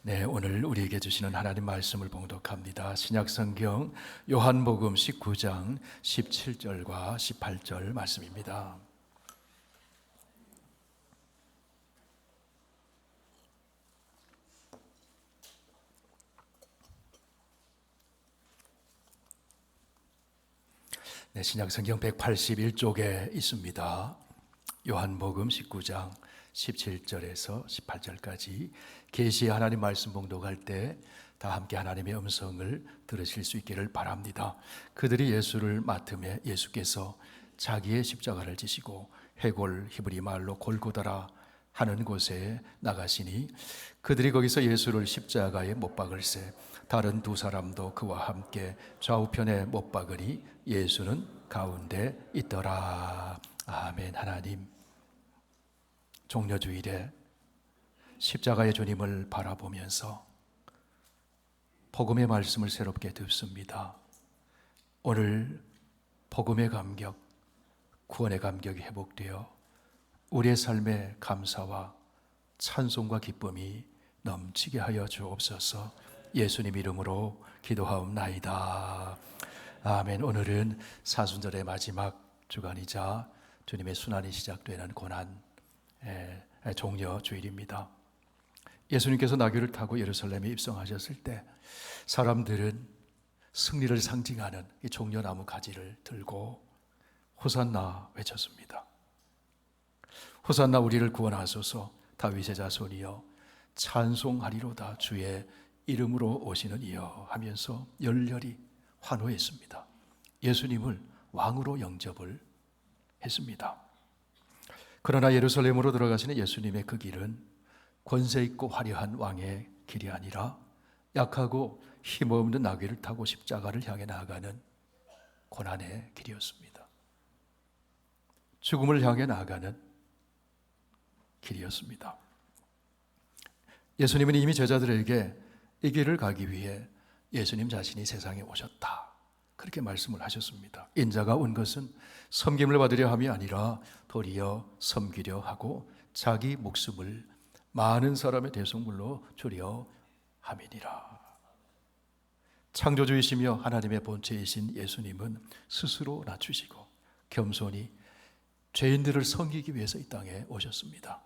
네, 오늘 우리에게 주시는 하나님 말씀을 봉독합니다. 신약성경 요한복음 19장 17절과 18절 말씀입니다. 네, 신약성경 181쪽에 있습니다. 요한복음 19장 17절에서 18절까지 계시 하나님 말씀 봉독할 때 다 함께 하나님의 음성을 들으실 수 있기를 바랍니다. 그들이 예수를 맡음에 예수께서 자기의 십자가를 지시고 해골 히브리 말로 골고다라 하는 곳에 나가시니 그들이 거기서 예수를 십자가에 못 박을세 다른 두 사람도 그와 함께 좌우편에 못 박으니 예수는 가운데 있더라. 아멘. 하나님, 종려주일에 십자가의 주님을 바라보면서 복음의 말씀을 새롭게 듣습니다. 오늘 복음의 감격, 구원의 감격이 회복되어 우리의 삶에 감사와 찬송과 기쁨이 넘치게 하여 주옵소서. 예수님 이름으로 기도하옵나이다. 아멘. 오늘은 사순절의 마지막 주간이자 주님의 순환이 시작되는 고난 종려 주일입니다. 예수님께서 나귀를 타고 예루살렘에 입성하셨을 때 사람들은 승리를 상징하는 이 종려나무 가지를 들고 호산나 외쳤습니다. 호산나 우리를 구원하소서. 다윗의 자손이여 찬송하리로다. 주의 이름으로 오시는 이여 하면서 열렬히 환호했습니다. 예수님을 왕으로 영접을 했습니다. 그러나 예루살렘으로 들어가시는 예수님의 그 길은 권세 있고 화려한 왕의 길이 아니라 약하고 힘없는 나귀를 타고 십자가를 향해 나아가는 고난의 길이었습니다. 죽음을 향해 나아가는 길이었습니다. 예수님은 이미 제자들에게 이 길을 가기 위해 예수님 자신이 세상에 오셨다, 그렇게 말씀을 하셨습니다. 인자가 온 것은 섬김을 받으려 함이 아니라 도리어 섬기려 하고 자기 목숨을 많은 사람의 대속물로 주려 함이니라. 창조주이시며 하나님의 본체이신 예수님은 스스로 낮추시고 겸손히 죄인들을 섬기기 위해서 이 땅에 오셨습니다.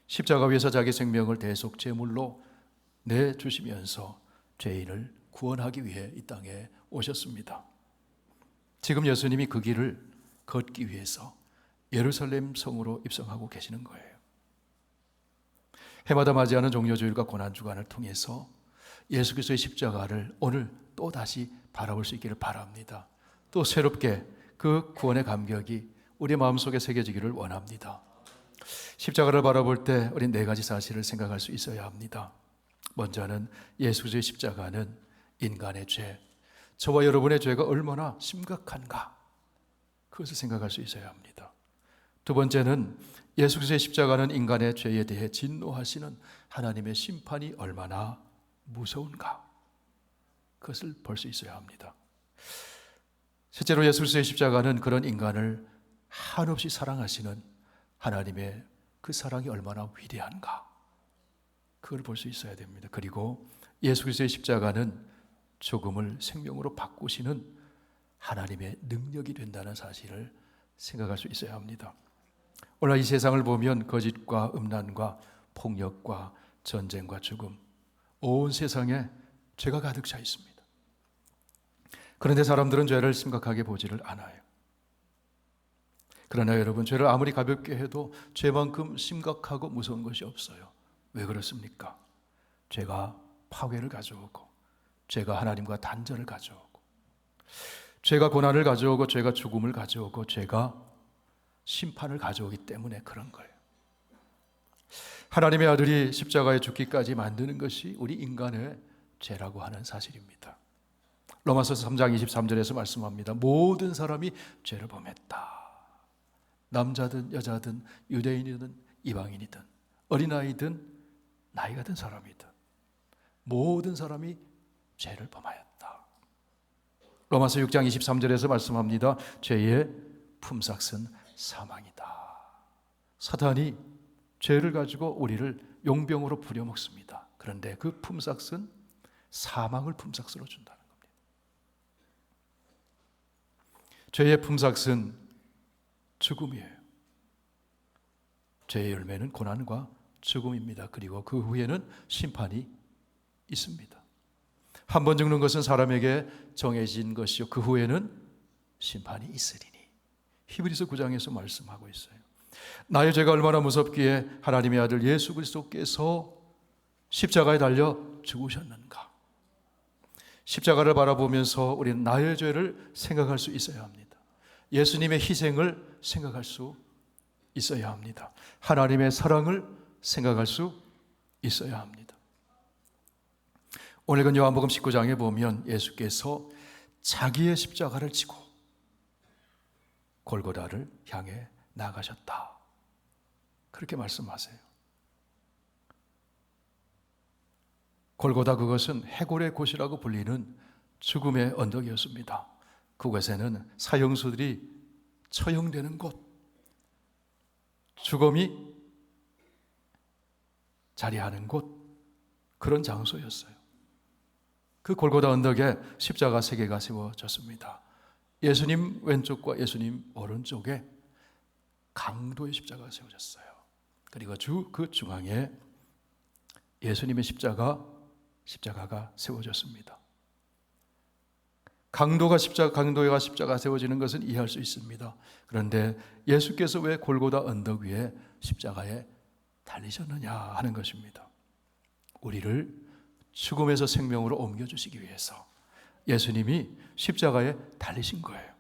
십자가 위에서 자기 생명을 대속 제물로 내주시면서 죄인을 구원하기 위해 이 땅에 오셨습니다. 지금 예수님이 그 길을 걷기 위해서 예루살렘 성으로 입성하고 계시는 거예요. 해마다 맞이하는 종려주일과 고난주간을 통해서 예수 그리스도의 십자가를 오늘 또 다시 바라볼 수 있기를 바랍니다. 또 새롭게 그 구원의 감격이 우리 마음속에 새겨지기를 원합니다. 십자가를 바라볼 때 우리 네 가지 사실을 생각할 수 있어야 합니다. 먼저는 예수 그리스도의 십자가는 인간의 죄, 저와 여러분의 죄가 얼마나 심각한가, 그것을 생각할 수 있어야 합니다. 두 번째는 예수 그리스도의 십자가는 인간의 죄에 대해 진노하시는 하나님의 심판이 얼마나 무서운가, 그것을 볼 수 있어야 합니다. 실제로 예수 그리스도의 십자가는 그런 인간을 한없이 사랑하시는 하나님의 그 사랑이 얼마나 위대한가, 그걸 볼 수 있어야 됩니다. 그리고 예수 그리스도의 십자가는 죽음을 생명으로 바꾸시는 하나님의 능력이 된다는 사실을 생각할 수 있어야 합니다. 오늘 이 세상을 보면 거짓과 음란과 폭력과 전쟁과 죽음, 온 세상에 죄가 가득 차 있습니다. 그런데 사람들은 죄를 심각하게 보지를 않아요. 그러나 여러분, 죄를 아무리 가볍게 해도 죄만큼 심각하고 무서운 것이 없어요. 왜 그렇습니까? 죄가 파괴를 가져오고, 죄가 하나님과 단절을 가져오고, 죄가 고난을 가져오고, 죄가 죽음을 가져오고, 죄가 심판을 가져오기 때문에 그런 거예요. 하나님의 아들이 십자가에 죽기까지 만드는 것이 우리 인간의 죄라고 하는 사실입니다. 로마서 3장 23절에서 말씀합니다. 모든 사람이 죄를 범했다. 남자든 여자든 유대인이든 이방인이든 어린아이든 나이가 든 사람이든 모든 사람이 죄를 범하였다. 로마서 6장 23절에서 말씀합니다. 죄의 품삯은 사망이다. 사탄이 죄를 가지고 우리를 용병으로 부려먹습니다. 그런데 그 품삯은 사망을 품삯으로 준다는 겁니다. 죄의 품삯은 죽음이에요. 죄의 열매는 고난과 죽음입니다. 그리고 그 후에는 심판이 있습니다. 한 번 죽는 것은 사람에게 정해진 것이요 그 후에는 심판이 있으리니. 히브리서 9장에서 말씀하고 있어요. 나의 죄가 얼마나 무섭기에 하나님의 아들 예수 그리스도께서 십자가에 달려 죽으셨는가. 십자가를 바라보면서 우리는 나의 죄를 생각할 수 있어야 합니다. 예수님의 희생을 생각할 수 있어야 합니다. 하나님의 사랑을 생각할 수 있어야 합니다. 오늘 요한복음 19장에 보면 예수께서 자기의 십자가를 지고 골고다를 향해 나가셨다. 그렇게 말씀하세요. 골고다 그것은 해골의 곳이라고 불리는 죽음의 언덕이었습니다. 그곳에는 사형수들이 처형되는 곳, 죽음이 자리하는 곳, 그런 장소였어요. 그 골고다 언덕에 십자가 3개가 세워졌습니다. 예수님 왼쪽과 예수님 오른쪽에 강도의 십자가가 세워졌어요. 그리고 그 중앙에 예수님의 십자가가 세워졌습니다. 강도가 십자가 세워지는 것은 이해할 수 있습니다. 그런데 예수께서 왜 골고다 언덕 위에 십자가에 달리셨느냐 하는 것입니다. 우리를 죽음에서 생명으로 옮겨주시기 위해서 예수님이 십자가에 달리신 거예요.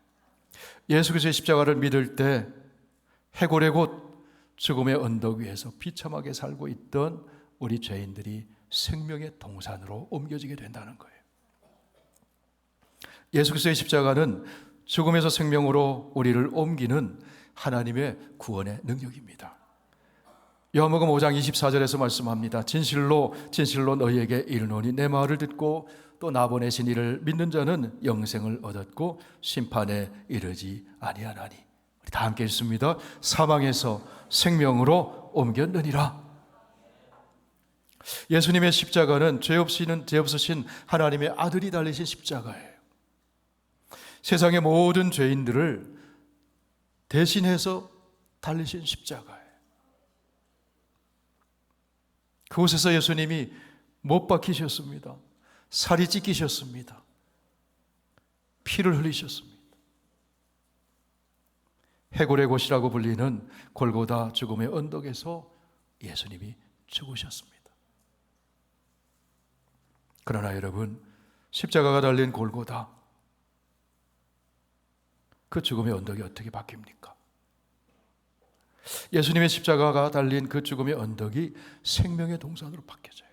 예수 그리스도의 십자가를 믿을 때 해골의 곳 죽음의 언덕 위에서 비참하게 살고 있던 우리 죄인들이 생명의 동산으로 옮겨지게 된다는 거예요. 예수 그리스도의 십자가는 죽음에서 생명으로 우리를 옮기는 하나님의 구원의 능력입니다. 요한복음 5장 24절에서 말씀합니다. 진실로 진실로 너희에게 이르노니 내 말을 듣고 또 나 보내신 이를 믿는 자는 영생을 얻었고 심판에 이르지 아니하나니. 우리 다 함께 읽습니다. 사망에서 생명으로 옮겼느니라. 예수님의 십자가는 죄 없으신 하나님의 아들이 달리신 십자가예요. 세상의 모든 죄인들을 대신해서 달리신 십자가예요. 그곳에서 예수님이 못 박히셨습니다. 살이 찢기셨습니다. 피를 흘리셨습니다. 해골의 곳이라고 불리는 골고다 죽음의 언덕에서 예수님이 죽으셨습니다. 그러나 여러분, 십자가가 달린 골고다, 그 죽음의 언덕이 어떻게 바뀝니까? 예수님의 십자가가 달린 그 죽음의 언덕이 생명의 동산으로 바뀌어져요.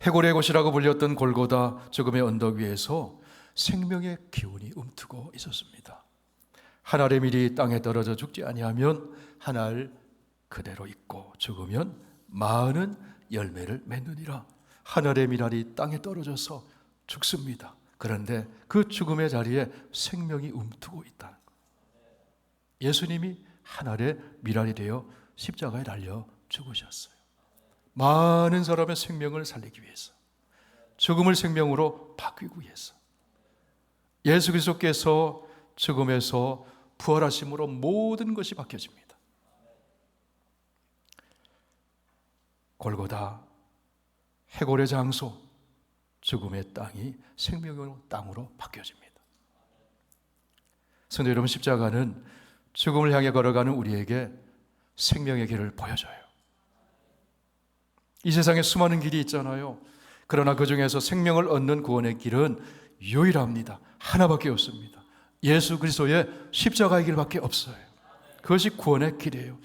해골의 곳이라고 불렸던 골고다 죽음의 언덕 위에서 생명의 기운이 움트고 있었습니다. 한 알의 밀이 땅에 떨어져 죽지 아니하면 한 알 그대로 있고 죽으면 많은 열매를 맺느니라. 한 알의 밀알이 땅에 떨어져서 죽습니다. 그런데 그 죽음의 자리에 생명이 움트고 있다는 거예요. 예수님이 한 알의 밀알이 되어 십자가에 달려 죽으셨어요. 많은 사람의 생명을 살리기 위해서, 죽음을 생명으로 바꾸기 위해서. 예수 그리스도께서 죽음에서 부활하심으로 모든 것이 바뀌어집니다. 골고다 해골의 장소, 죽음의 땅이 생명의 땅으로 바뀌어집니다. 성도 여러분, 십자가는 죽음을 향해 걸어가는 우리에게 생명의 길을 보여줘요. 이 세상에 수많은 길이 있잖아요. 그러나 그 중에서 생명을 얻는 구원의 길은 유일합니다. 하나밖에 없습니다. 예수 그리스도의 십자가의 길밖에 없어요. 그것이 구원의 길이에요.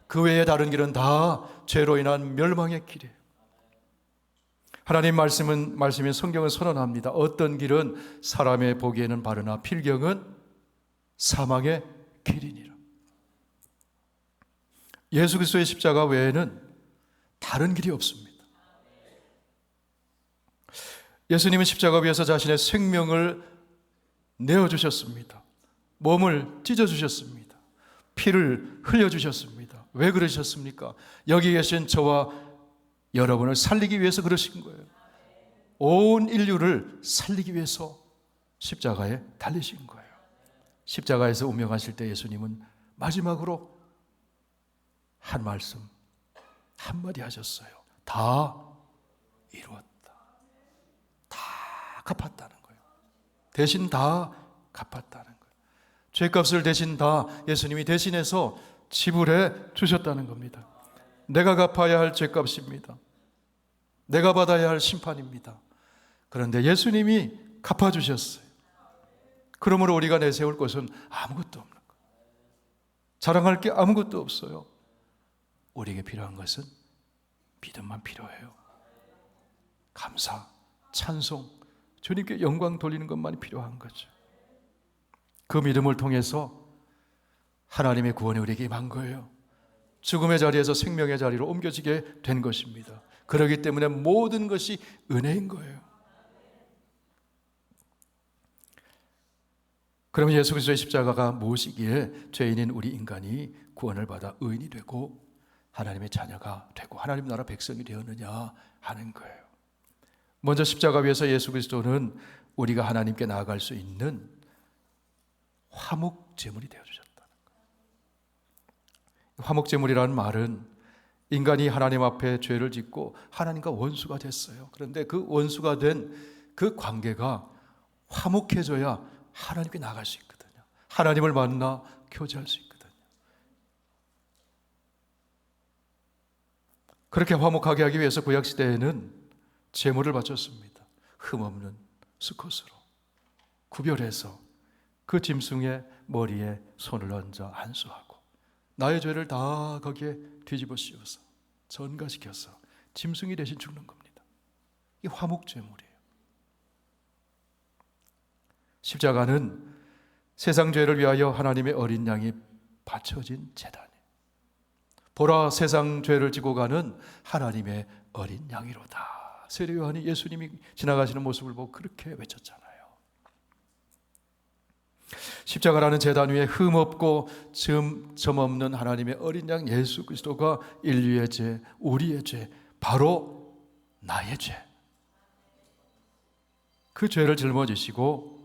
그 외에 다른 길은 다 죄로 인한 멸망의 길이에요. 하나님 말씀인 성경은 선언합니다. 어떤 길은 사람의 보기에는 바르나 필경은 사망의 길이니라. 예수 그리스도의 십자가 외에는 다른 길이 없습니다. 예수님은 십자가 위에서 자신의 생명을 내어주셨습니다. 몸을 찢어주셨습니다. 피를 흘려주셨습니다. 왜 그러셨습니까? 여기 계신 저와 여러분을 살리기 위해서 그러신 거예요. 온 인류를 살리기 위해서 십자가에 달리신 거예요. 십자가에서 운명하실 때 예수님은 마지막으로 한 말씀, 한마디 하셨어요. 다 이루었다. 다 갚았다는 거예요. 대신 다 갚았다는 거예요. 죄값을 대신 다 예수님이 대신해서 지불해 주셨다는 겁니다. 내가 갚아야 할 죄값입니다. 내가 받아야 할 심판입니다. 그런데 예수님이 갚아주셨어요. 그러므로 우리가 내세울 것은 아무것도 없는 거예요. 자랑할 게 아무것도 없어요. 우리에게 필요한 것은 믿음만 필요해요. 감사, 찬송, 주님께 영광 돌리는 것만이 필요한 거죠. 그 믿음을 통해서 하나님의 구원이 우리에게 임한 거예요. 죽음의 자리에서 생명의 자리로 옮겨지게 된 것입니다. 그렇기 때문에 모든 것이 은혜인 거예요. 그러면 예수 그리스도의 십자가가 무엇이기에 죄인인 우리 인간이 구원을 받아 의인이 되고 하나님의 자녀가 되고 하나님 나라 백성이 되었느냐 하는 거예요. 먼저 십자가 위에서 예수 그리스도는 우리가 하나님께 나아갈 수 있는 화목제물이 되어주셨다는 거예요. 화목제물이라는 말은 인간이 하나님 앞에 죄를 짓고 하나님과 원수가 됐어요. 그런데 그 원수가 된 그 관계가 화목해져야 하나님께 나갈 수 있거든요. 하나님을 만나 교제할 수 있거든요. 그렇게 화목하게 하기 위해서 구약시대에는 제물을 바쳤습니다. 흠없는 수컷으로 구별해서 그 짐승의 머리에 손을 얹어 안수하고 나의 죄를 다 거기에 뒤집어 씌워서 전가시켜서 짐승이 대신 죽는 겁니다. 이 화목제물이에요. 십자가는 세상 죄를 위하여 하나님의 어린 양이 바쳐진 제단이에요. 보라, 세상 죄를 지고 가는 하나님의 어린 양이로다. 세례 요한이 예수님이 지나가시는 모습을 보고 그렇게 외쳤잖아요. 십자가라는 제단 위에 흠없고 점 없는 하나님의 어린 양 예수 그리스도가 인류의 죄, 우리의 죄, 바로 나의 죄, 그 죄를 짊어지시고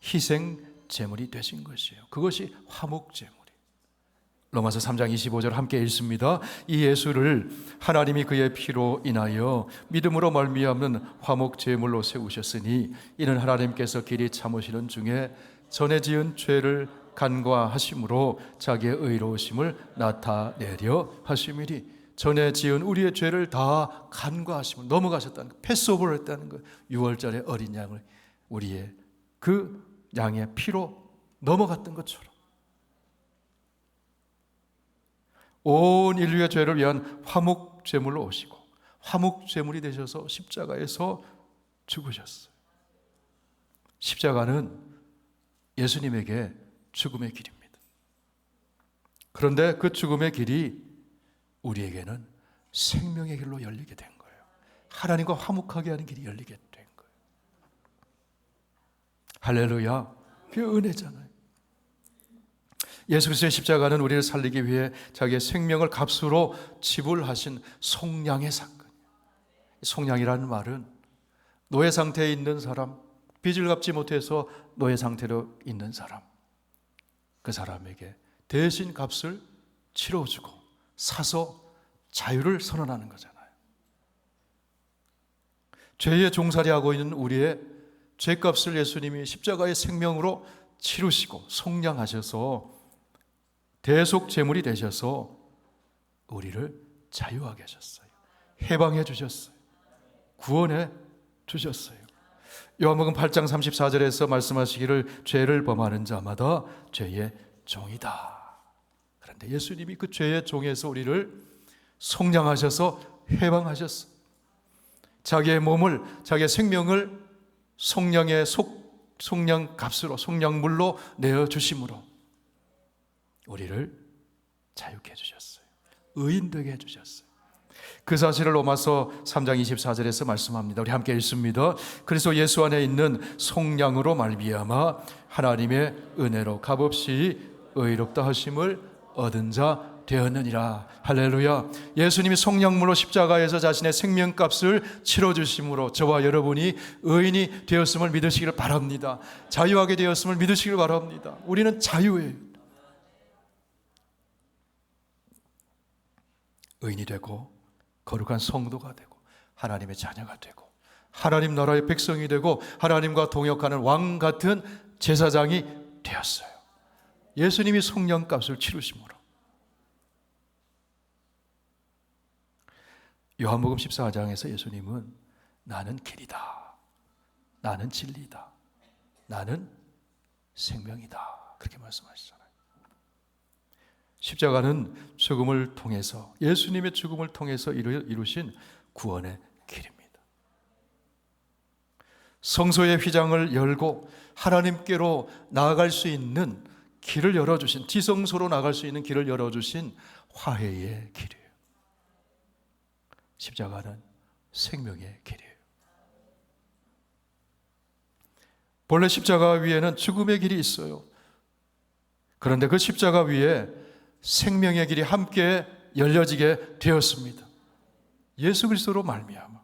희생 제물이 되신 것이에요. 그것이 화목 제물이에요. 로마서 3장 25절 함께 읽습니다. 이 예수를 하나님이 그의 피로 인하여 믿음으로 말미암는 화목 제물로 세우셨으니 이는 하나님께서 길이 참으시는 중에 전에 지은 죄를 간과하심으로 자기의 의로우심을 나타내려 하심이니, 전에 지은 우리의 죄를 다 간과하심을 넘어가셨다는 것, 패스오버를 했다는 것. 6월절의 어린 양을 우리의 그 양의 피로 넘어갔던 것처럼 온 인류의 죄를 위한 화목 제물로 오시고 화목 제물이 되셔서 십자가에서 죽으셨어요. 십자가는 예수님에게 죽음의 길입니다. 그런데 그 죽음의 길이 우리에게는 생명의 길로 열리게 된 거예요. 하나님과 화목하게 하는 길이 열리게 된 거예요. 할렐루야. 그게 은혜잖아요. 예수 그리스도의 십자가는 우리를 살리기 위해 자기의 생명을 값으로 지불하신 속량의 사건이에요. 속량이라는 말은 노예 상태에 있는 사람, 빚을 갚지 못해서 노예 상태로 있는 사람, 그 사람에게 대신 값을 치러주고 사서 자유를 선언하는 거잖아요. 죄에 종살이하고 있는 우리의 죄값을 예수님이 십자가의 생명으로 치르시고 속량하셔서 대속 제물이 되셔서 우리를 자유하게 하셨어요. 해방해 주셨어요. 구원해 주셨어요. 요한복음 8장 34절에서 말씀하시기를 죄를 범하는 자마다 죄의 종이다. 그런데 예수님이 그 죄의 종에서 우리를 속량하셔서 해방하셨어요. 자기의 몸을, 자기의 생명을 속량의 속량 값으로, 속량물로 내어주심으로 우리를 자유케 해주셨어요. 의인되게 해주셨어요. 그 사실을 로마서 3장 24절에서 말씀합니다. 우리 함께 읽습니다. 그래서 예수 안에 있는 속량으로 말미암아 하나님의 은혜로 값없이 의롭다 하심을 얻은 자 되었느니라. 할렐루야. 예수님이 속량물로 십자가에서 자신의 생명값을 치러주심으로 저와 여러분이 의인이 되었음을 믿으시기를 바랍니다. 자유하게 되었음을 믿으시기를 바랍니다. 우리는 자유예요. 의인이 되고 거룩한 성도가 되고 하나님의 자녀가 되고 하나님 나라의 백성이 되고 하나님과 동역하는 왕 같은 제사장이 되었어요. 예수님이 속량값을 치르심으로. 요한복음 14장에서 예수님은 나는 길이다, 나는 진리다, 나는 생명이다, 그렇게 말씀하시잖아요. 십자가는 죽음을 통해서, 예수님의 죽음을 통해서 이루신 구원의 길입니다. 성소의 휘장을 열고 하나님께로 나아갈 수 있는 길을 열어주신, 지성소로 나갈 수 있는 길을 열어주신 화해의 길이에요. 십자가는 생명의 길이에요. 본래 십자가 위에는 죽음의 길이 있어요. 그런데 그 십자가 위에 생명의 길이 함께 열려지게 되었습니다. 예수 그리스도로 말미암아.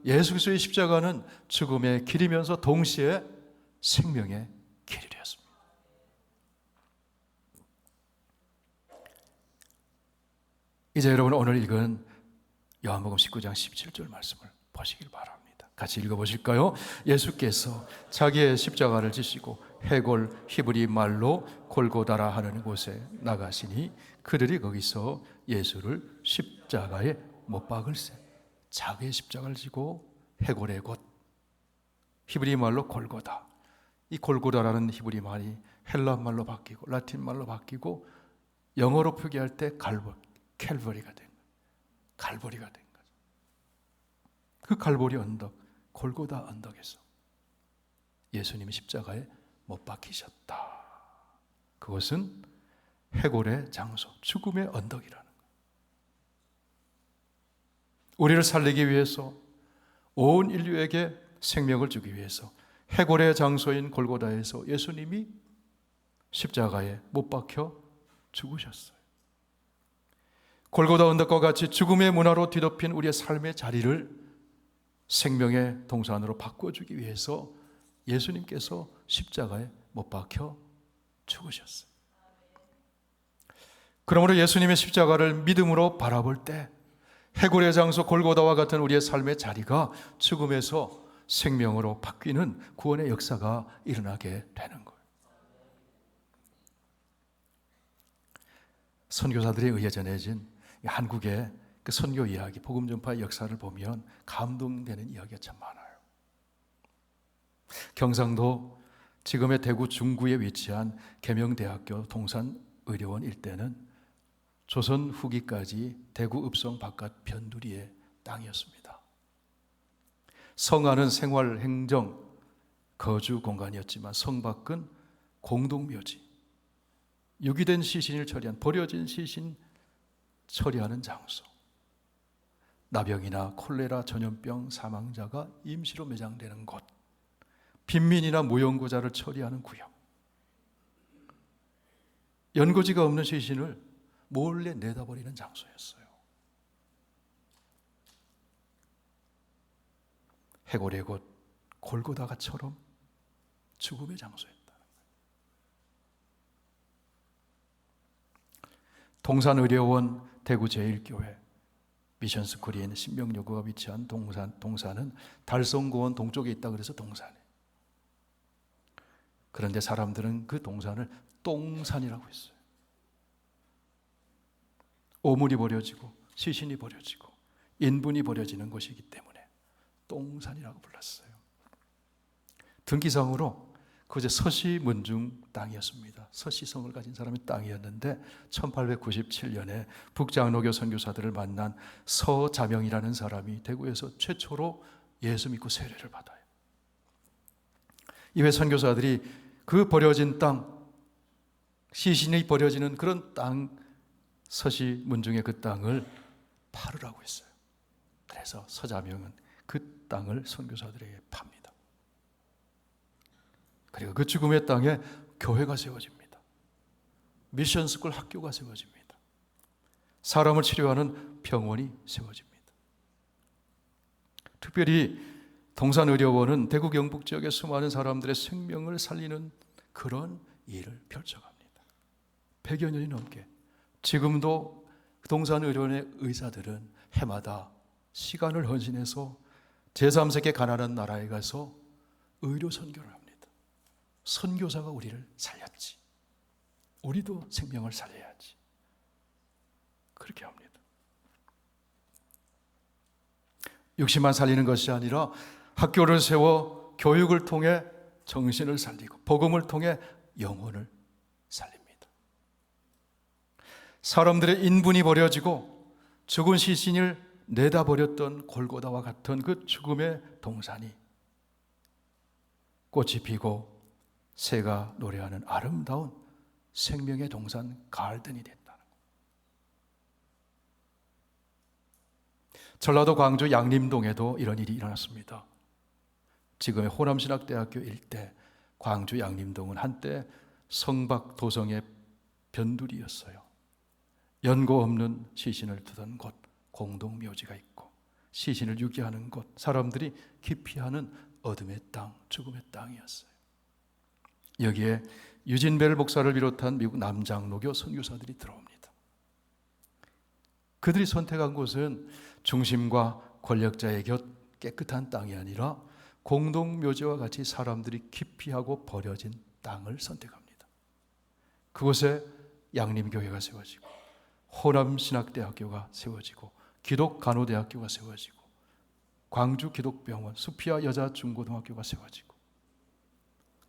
예수 그리스도의 십자가는 죽음의 길이면서 동시에 생명의 길이 되었습니다. 이제 여러분 오늘 읽은 요한복음 19장 17절 말씀을 보시길 바랍니다. 같이 읽어보실까요? 예수께서 자기의 십자가를 지시고 해골 히브리 말로 골고다라 하는 곳에 나가시니 그들이 거기서 예수를 십자가에 못 박을세. 자기의 십자가를 지고 해골의 곳, 히브리 말로 골고다. 이 골고다라는 히브리 말이 헬라 말로 바뀌고 라틴 말로 바뀌고 영어로 표기할 때 캘버리가 된 거예요. 갈보리가 된 거죠. 그 갈보리 언덕, 골고다 언덕에서 예수님이 십자가에 못 박히셨다. 그것은 해골의 장소, 죽음의 언덕이라는 거예요. 우리를 살리기 위해서, 온 인류에게 생명을 주기 위해서 해골의 장소인 골고다에서 예수님이 십자가에 못 박혀 죽으셨어요. 골고다 언덕과 같이 죽음의 문화로 뒤덮인 우리의 삶의 자리를 생명의 동산으로 바꿔주기 위해서 예수님께서 십자가에 못 박혀 죽으셨어요. 그러므로 예수님의 십자가를 믿음으로 바라볼 때 해골의 장소 골고다와 같은 우리의 삶의 자리가 죽음에서 생명으로 바뀌는 구원의 역사가 일어나게 되는 거예요. 선교사들에 의해 전해진 한국의 그 선교 이야기, 복음 전파의 역사를 보면 감동되는 이야기가 참 많아요. 경상도 지금의 대구 중구에 위치한 계명대학교 동산의료원 일대는 조선 후기까지 대구 읍성 바깥 변두리의 땅이었습니다. 성 안은 생활, 행정, 거주 공간이었지만 성 밖은 공동묘지, 유기된 시신을 처리한, 버려진 시신 처리하는 장소, 나병이나 콜레라 전염병 사망자가 임시로 매장되는 곳, 빈민이나 무용고자를 처리하는 구역, 연고지가 없는 시신을 몰래 내다버리는 장소였어요. 해골의 곳 골고다가처럼 죽음의 장소였다. 동산의료원 대구 제1교회 미션스쿨인 신명여고가 위치한 동산은 달성공원 동쪽에 있다 그래서 동산에. 그런데 사람들은 그 동산을 똥산이라고 했어요. 오물이 버려지고 시신이 버려지고 인분이 버려지는 곳이기 때문에 똥산이라고 불렀어요. 등기상으로 그제 서시문중 땅이었습니다. 서시성을 가진 사람의 땅이었는데 1897년에 북장로교 선교사들을 만난 서자명이라는 사람이 대구에서 최초로 예수 믿고 세례를 받아요. 이외 선교사들이 그 버려진 땅, 시신이 버려지는 그런 땅, 서시문중의 그 땅을 팔으라고 했어요. 그래서 서자명은 그 땅을 선교사들에게 팝니다. 그리고 그 죽음의 땅에 교회가 세워집니다. 미션 스쿨 학교가 세워집니다. 사람을 치료하는 병원이 세워집니다. 특별히 동산의료원은 대구 경북 지역의 수많은 사람들의 생명을 살리는 그런 일을 펼쳐갑니다. 100여 년이 넘게. 지금도 동산의료원의 의사들은 해마다 시간을 헌신해서 제3세계 가난한 나라에 가서 의료 선교를 합니다. 선교사가 우리를 살렸지. 우리도 생명을 살려야지. 그렇게 합니다. 육신만 살리는 것이 아니라 학교를 세워 교육을 통해 정신을 살리고 복음을 통해 영혼을 살립니다. 사람들의 인분이 버려지고 죽은 시신을 내다버렸던 골고다와 같은 그 죽음의 동산이 꽃이 피고 새가 노래하는 아름다운 생명의 동산 가든이 됐다는 것. 전라도 광주 양림동에도 이런 일이 일어났습니다. 지금의 호남신학대학교 일대 광주 양림동은 한때 성박 도성의 변두리였어요. 연고 없는 시신을 두던 곳, 공동묘지가 있고 시신을 유기하는 곳, 사람들이 기피하는 어둠의 땅, 죽음의 땅이었어요. 여기에 유진벨 목사를 비롯한 미국 남장로교 선교사들이 들어옵니다. 그들이 선택한 곳은 중심과 권력자의 곁 깨끗한 땅이 아니라 공동묘지와 같이 사람들이 기피하고 버려진 땅을 선택합니다. 그곳에 양림교회가 세워지고 호남신학대학교가 세워지고 기독간호대학교가 세워지고 광주기독병원, 수피아 여자중고등학교가 세워지고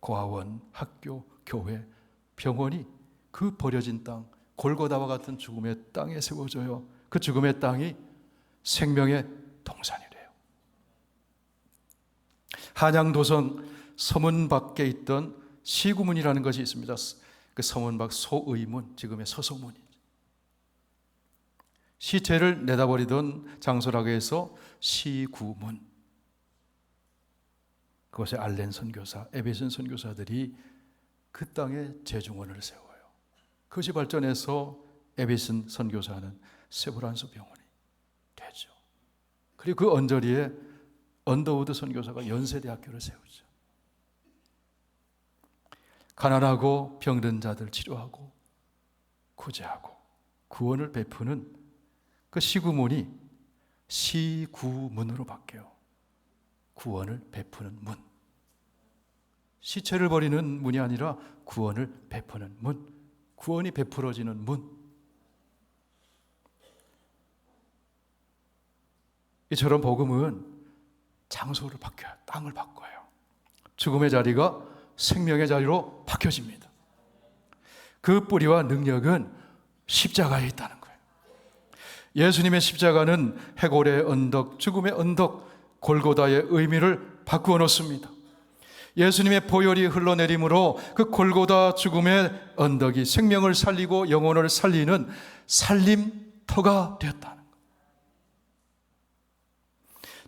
고아원, 학교, 교회, 병원이 그 버려진 땅, 골고다와 같은 죽음의 땅에 세워져요. 그 죽음의 땅이 생명의 동산이 돼요. 한양도성 서문 밖에 있던 시구문이라는 것이 있습니다. 그 서문 밖 소의문, 지금의 서소문이. 시체를 내다버리던 장소라고 해서 시구문. 그곳에 알렌 선교사, 에베슨 선교사들이 그 땅에 재중원을 세워요. 그것이 발전해서 에베슨 선교사는 세브란스 병원이 되죠. 그리고 그 언저리에 언더우드 선교사가 연세대학교를 세우죠. 가난하고 병든 자들 치료하고 구제하고 구원을 베푸는 그 시구문이 시구문으로 바뀌어요. 구원을 베푸는 문. 시체를 버리는 문이 아니라 구원을 베푸는 문. 구원이 베풀어지는 문. 이처럼 복음은 장소를 바뀌어요. 땅을 바꿔요. 죽음의 자리가 생명의 자리로 바뀌어집니다. 그 뿌리와 능력은 십자가에 있다는 거예요. 예수님의 십자가는 해골의 언덕, 죽음의 언덕, 골고다의 의미를 바꾸어 놓습니다. 예수님의 보혈이 흘러내림으로 그 골고다 죽음의 언덕이 생명을 살리고 영혼을 살리는 살림터가 되었다는 거예요.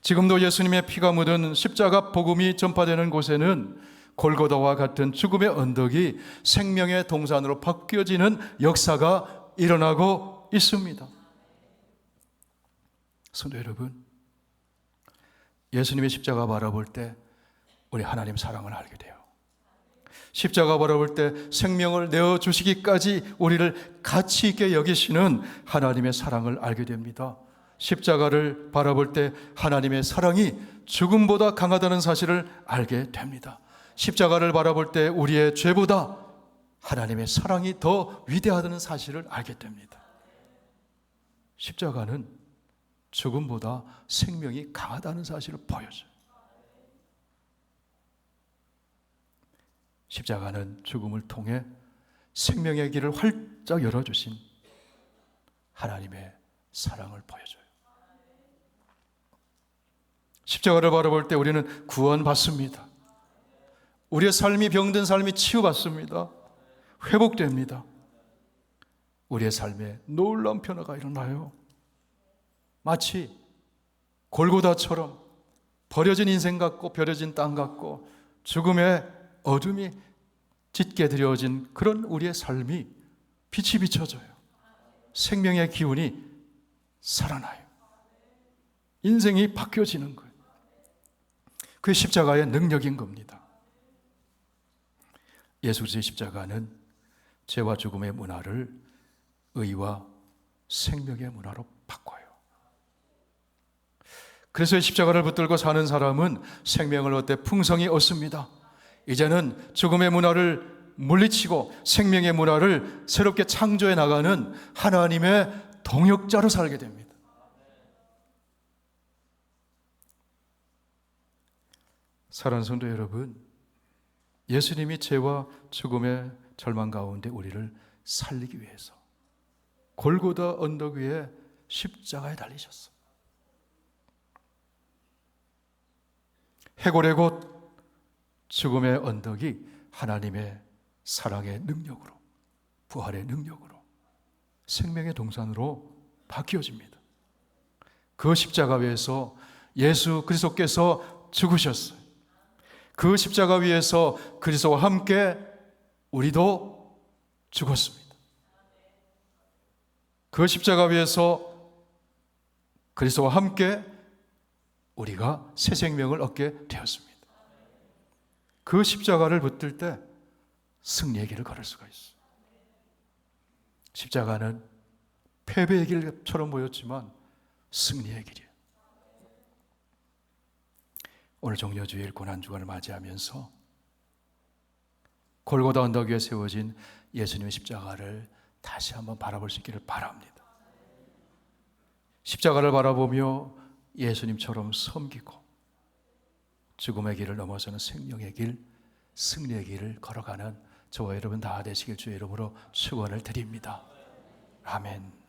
지금도 예수님의 피가 묻은 십자가 복음이 전파되는 곳에는 골고다와 같은 죽음의 언덕이 생명의 동산으로 바뀌어지는 역사가 일어나고 있습니다. 성도 여러분, 예수님의 십자가 바라볼 때 우리 하나님 사랑을 알게 돼요. 십자가 바라볼 때 생명을 내어주시기까지 우리를 가치 있게 여기시는 하나님의 사랑을 알게 됩니다. 십자가를 바라볼 때 하나님의 사랑이 죽음보다 강하다는 사실을 알게 됩니다. 십자가를 바라볼 때 우리의 죄보다 하나님의 사랑이 더 위대하다는 사실을 알게 됩니다. 십자가는 죽음보다 생명이 강하다는 사실을 보여줘요. 십자가는 죽음을 통해 생명의 길을 활짝 열어주신 하나님의 사랑을 보여줘요. 십자가를 바라볼 때 우리는 구원받습니다. 우리의 삶이 병든 삶이 치유받습니다. 회복됩니다. 우리의 삶에 놀라운 변화가 일어나요. 마치 골고다처럼 버려진 인생 같고 버려진 땅 같고 죽음의 어둠이 짙게 드려진 그런 우리의 삶이 빛이 비춰져요. 생명의 기운이 살아나요. 인생이 바뀌어지는 거예요. 그게 십자가의 능력인 겁니다. 예수 그리스도의 십자가는 죄와 죽음의 문화를 의와 생명의 문화로 바꿔요. 그래서 십자가를 붙들고 사는 사람은 생명을 얻되 풍성히 얻습니다. 이제는 죽음의 문화를 물리치고 생명의 문화를 새롭게 창조해 나가는 하나님의 동역자로 살게 됩니다. 사랑하는 성도 여러분, 예수님이 죄와 죽음의 절망 가운데 우리를 살리기 위해서 골고다 언덕 위에 십자가에 달리셨어요. 해골의 곳 죽음의 언덕이 하나님의 사랑의 능력으로, 부활의 능력으로, 생명의 동산으로 바뀌어집니다. 그 십자가 위에서 예수 그리스도께서 죽으셨어요. 그 십자가 위에서 그리스도와 함께 우리도 죽었습니다. 그 십자가 위에서 그리스도와 함께 우리가 새 생명을 얻게 되었습니다. 그 십자가를 붙들 때 승리의 길을 걸을 수가 있어요. 십자가는 패배의 길처럼 보였지만 승리의 길이에요. 오늘 종려주일 고난주간을 맞이하면서 골고다 언덕 위에 세워진 예수님의 십자가를 다시 한번 바라볼 수 있기를 바랍니다. 십자가를 바라보며 예수님처럼 섬기고 죽음의 길을 넘어서는 생명의 길, 승리의 길을 걸어가는 저와 여러분 다 되시길 주의 이름으로 축원을 드립니다. 아멘.